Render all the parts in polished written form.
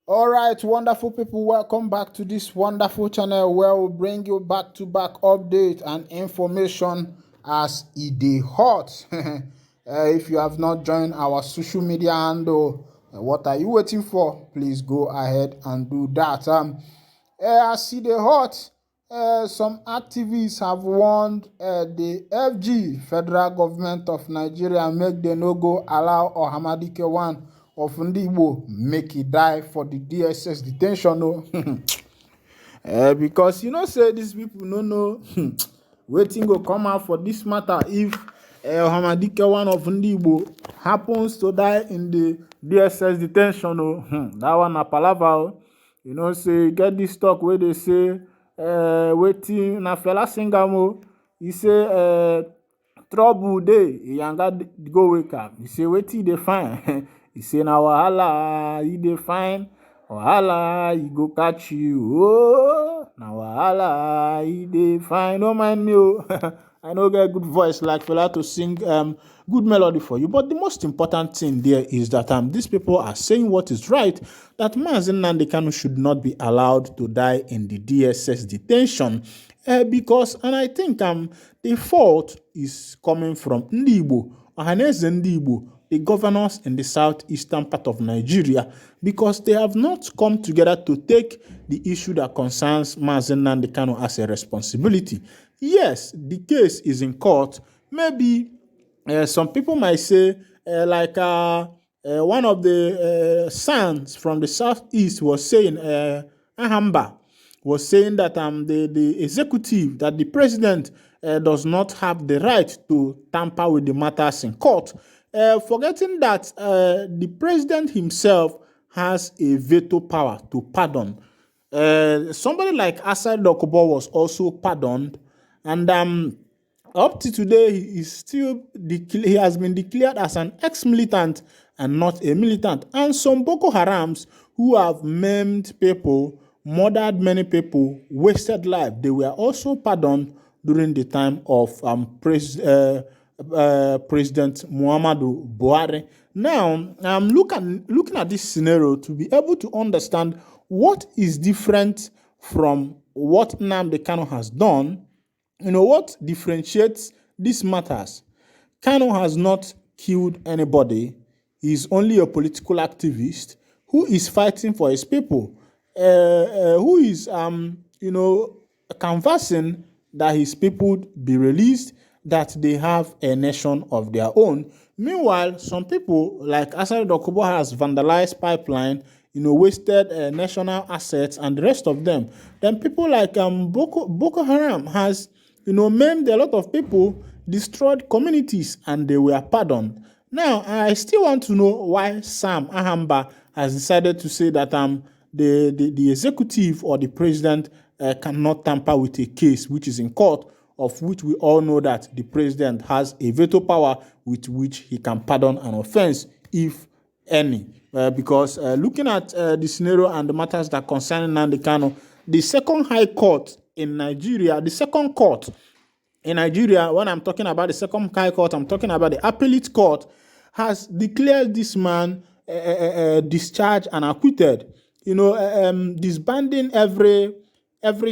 All right, wonderful people, welcome back to this wonderful channel where we bring you back-to-back update and information as it dey hot. If you have not joined our social media handle, what are you waiting for? Please go ahead and do that. As it dey hot, some activists have warned the FG, Federal Government of Nigeria, make dem no go allow Ohamadike one of Ndigbo make e die for the DSS detention. Because say these people no know wetin go come out for this matter if Ohamadike one of Ndigbo happens to die in the DSS detention. That one na palava. Say get this talk where they say wetin na fella sing am. He say trouble dey yanga go wake up. He say wetin dey fine. He say na wahala e dey fine, wahala e go catch you. Oh, na wahala e dey fine. No mind me. I no get good voice like fella to sing good melody for you. But the most important thing there is that these people are saying what is right, that MAZI NNAMDI KANU should not be allowed to die in the DSS detention. Because, and I think the fault is coming from Ndigbo, Ohaneze Ndigbo, the governors in the southeastern part of Nigeria, because they have not come together to take the issue that concerns MAZI NNAMDI KANU as a responsibility. Yes, the case is in court. Maybe some people might say, one of the sons from the southeast was saying, Ahamba was saying that the executive, that the president does not have the right to tamper with the matters in court, forgetting that the president himself has a veto power to pardon. Somebody like Asad Dokubo was also pardoned, and up to today, he has been declared as an ex-militant and not a militant. And some Boko Harams who have maimed people, murdered many people, wasted life, they were also pardoned during the time of President Muhammadu Buhari. Now, I'm looking at this scenario to be able to understand what is different from what Nnamdi Kanu has done. What differentiates these matters? Kanu has not killed anybody. He's only a political activist who is fighting for his people, who is, canvassing that his people be released, that they have a nation of their own. Meanwhile, some people like Asari Dokubo has vandalized pipeline, wasted national assets and the rest of them. Then people like Boko Haram has, maimed a lot of people, destroyed communities, and they were pardoned. Now, I still want to know why Sam Ahamba has decided to say that the executive or the president cannot tamper with a case which is in court, of which we all know that the president has a veto power with which he can pardon an offense, if any. Because looking at the scenario and the matters that concern Nnamdi Kanu, the second high court in Nigeria, the second court in Nigeria, when I'm talking about the second high court, I'm talking about the appellate court, has declared this man discharged and acquitted, disbanding every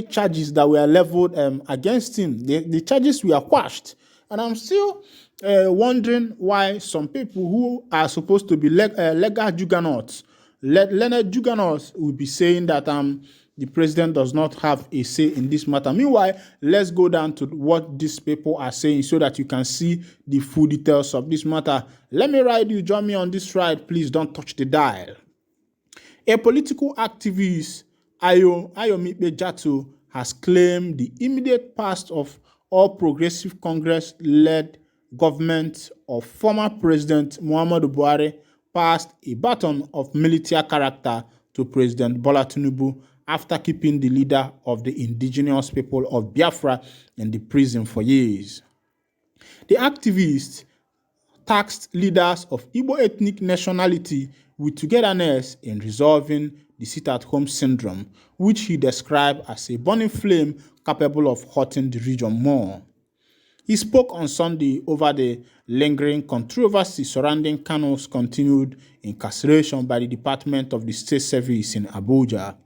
charges that were leveled against him. The charges were quashed. And I'm still wondering why some people who are supposed to be legal juggernauts, learned juggernauts, will be saying that the president does not have a say in this matter. Meanwhile, let's go down to what these people are saying so that you can see the full details of this matter. Let me ride you. Join me on this ride. Please don't touch the dial. A political activist, Ayomipe Jato, has claimed the immediate past of All Progressive Congress-led government of former President Muhammadu Buhari passed a baton of military character to President Bola Tinubu after keeping the leader of the indigenous people of Biafra in the prison for years. The activist tasked leaders of Igbo ethnic nationality with togetherness in resolving the sit-at-home syndrome, which he described as a burning flame capable of hurting the region more. He spoke on Sunday over the lingering controversy surrounding Kanu's continued incarceration by the Department of the State Service in Abuja.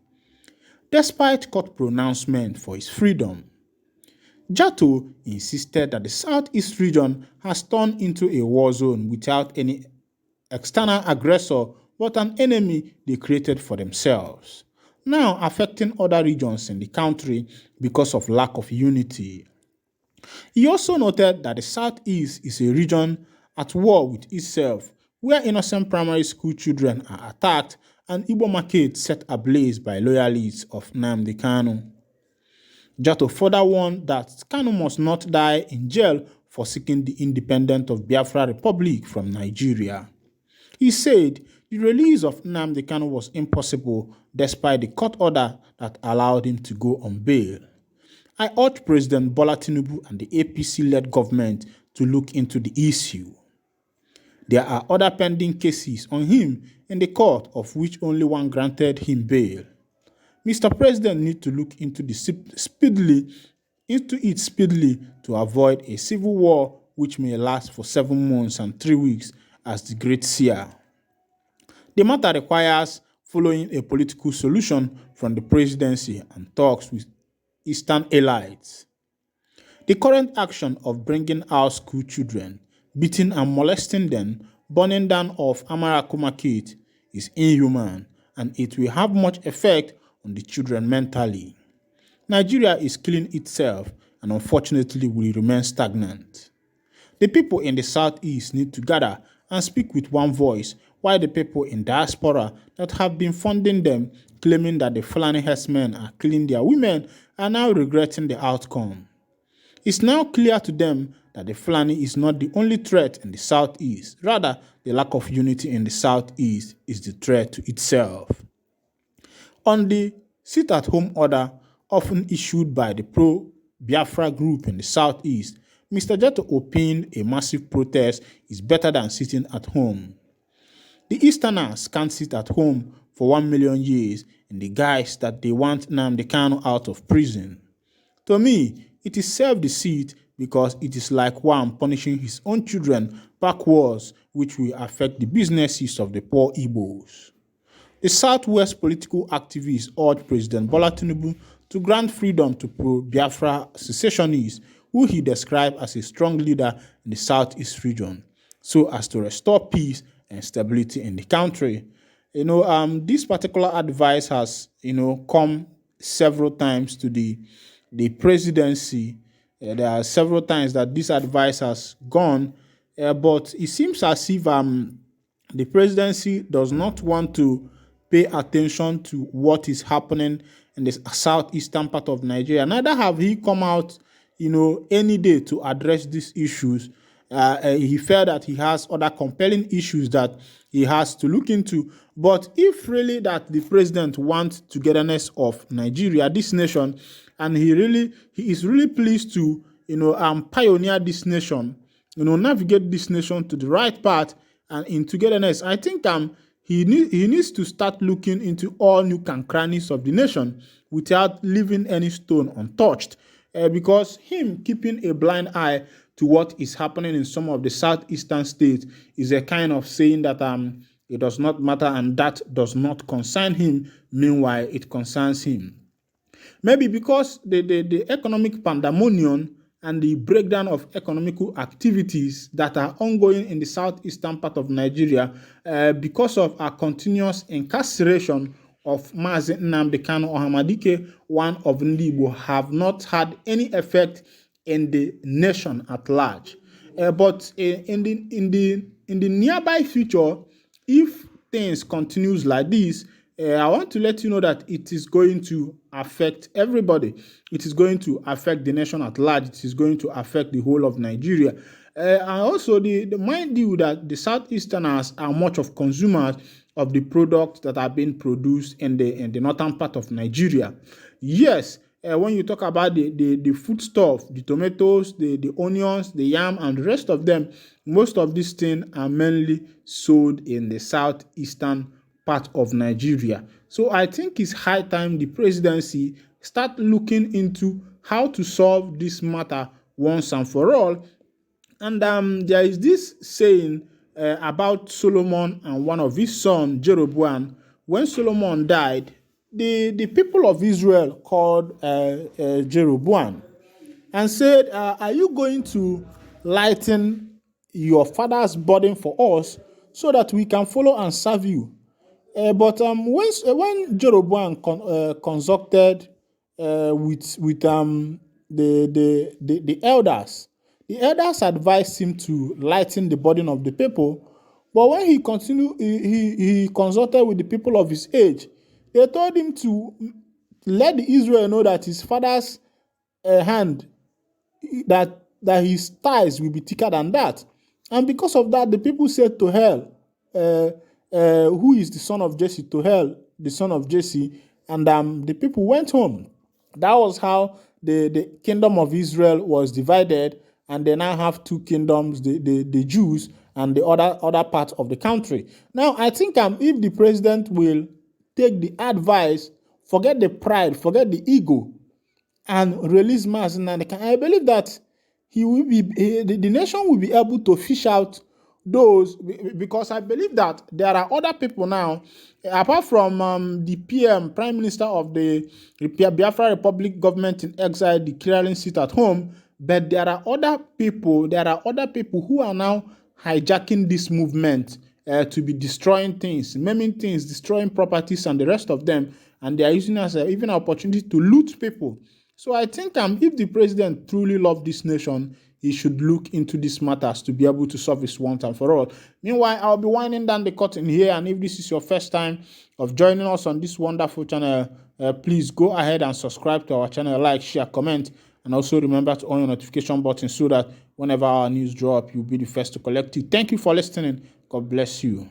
Despite court pronouncement for his freedom, Jatto insisted that the Southeast region has turned into a war zone without any external aggressor but an enemy they created for themselves, now affecting other regions in the country because of lack of unity. He also noted that the Southeast is a region at war with itself, where innocent primary school children are attacked and Igbo markets set ablaze by loyalists of NNAMDI KANU. Jatto further warned that Kanu must not die in jail for seeking the independence of Biafra Republic from Nigeria. He said the release of NNAMDI KANU was impossible despite the court order that allowed him to go on bail. I urge President Bola Tinubu and the APC-led government to look into the issue. There are other pending cases on him in the court, of which only one granted him bail. Mr. President needs to look into it speedily to avoid a civil war which may last for 7 months and 3 weeks as the Great Seer. The matter requires following a political solution from the presidency and talks with Eastern allies. The current action of bringing out school children, beating and molesting them, burning down of Amaraku Market is inhuman, and it will have much effect on the children mentally. Nigeria is killing itself and unfortunately will remain stagnant. The people in the Southeast need to gather and speak with one voice, while the people in diaspora that have been funding them, claiming that the Fulani herdsmen are killing their women, are now regretting the outcome. It's now clear to them that the Fulani is not the only threat in the Southeast. Rather, the lack of unity in the Southeast is the threat to itself. On the sit-at-home order often issued by the pro-Biafra group in the Southeast, Mr. Jatto opined a massive protest is better than sitting at home. The Easterners can't sit at home for 1 million years in the guise that they want NNAMDI KANU out of prison. To me, it is self-deceit because it is like one punishing his own children backwards, which will affect the businesses of the poor Igbos. The Southwest political activists urged President Bola Tinubu to grant freedom to pro-Biafra secessionists, who he described as a strong leader in the Southeast region, so as to restore peace and stability in the country. This particular advice has, come several times to the presidency. There are several times that this advice has gone, but it seems as if the presidency does not want to pay attention to what is happening in the southeastern part of Nigeria. Neither have he come out, any day to address these issues. He felt that he has other compelling issues that he has to look into. But if really that the president wants togetherness of Nigeria, this nation, and he is really pleased to, pioneer this nation, navigate this nation to the right path and in togetherness, I think he needs to start looking into all nook and crannies of the nation without leaving any stone untouched. Because him keeping a blind eye to what is happening in some of the southeastern states is a kind of saying that it does not matter and that does not concern him. Meanwhile, it concerns him. Maybe because the economic pandemonium and the breakdown of economical activities that are ongoing in the southeastern part of Nigeria because of our continuous incarceration of MAZI NNAMDI KANU Ohamadike, one of Ndi Igbo, have not had any effect in the nation at large. But in the nearby future, if things continues like this, I want to let you know that it is going to affect everybody. It is going to affect the nation at large. It is going to affect the whole of Nigeria. And also, mind you that the Southeasterners are much of consumers of the products that are being produced in the northern part of Nigeria. Yes, when you talk about the food stuff, the tomatoes, the onions, the yam, and the rest of them, most of these things are mainly sold in the southeastern part of Nigeria. So I think it's high time the presidency start looking into how to solve this matter once and for all. And there is this saying about Solomon and one of his sons, Jeroboam. When Solomon died, the people of Israel called Jeroboam and said, are you going to lighten your father's burden for us so that we can follow and serve you? But when Jeroboam consulted with the elders, the elders advised him to lighten the burden of the people. But when he continued, he consulted with the people of his age. They told him to let the Israel know that his father's hand, that his ties will be thicker than that. And because of that, the people said to hell, who is the son of Jesse? To hell, the son of Jesse. And the people went home. That was how the kingdom of Israel was divided, and they now have two kingdoms, the Jews and the other part of the country. Now, I think if the president will take the advice, forget the pride, forget the ego, and release MAZI, I believe that the nation will be able to fish out those, because I believe that there are other people now, apart from the PM, Prime Minister of the Biafra Republic government in exile, declaring sit at home, but there are other people who are now hijacking this movement to be destroying things, maiming things, destroying properties and the rest of them, and they are using as even an opportunity to loot people. So I think if the president truly loves this nation, he should look into these matters to be able to solve this once and for all. Meanwhile, I'll be winding down the curtain here, and if this is your first time of joining us on this wonderful channel, please go ahead and subscribe to our channel, like, share, comment, and also remember to on your notification button so that whenever our news drop, you'll be the first to collect it. Thank you for listening. God bless you.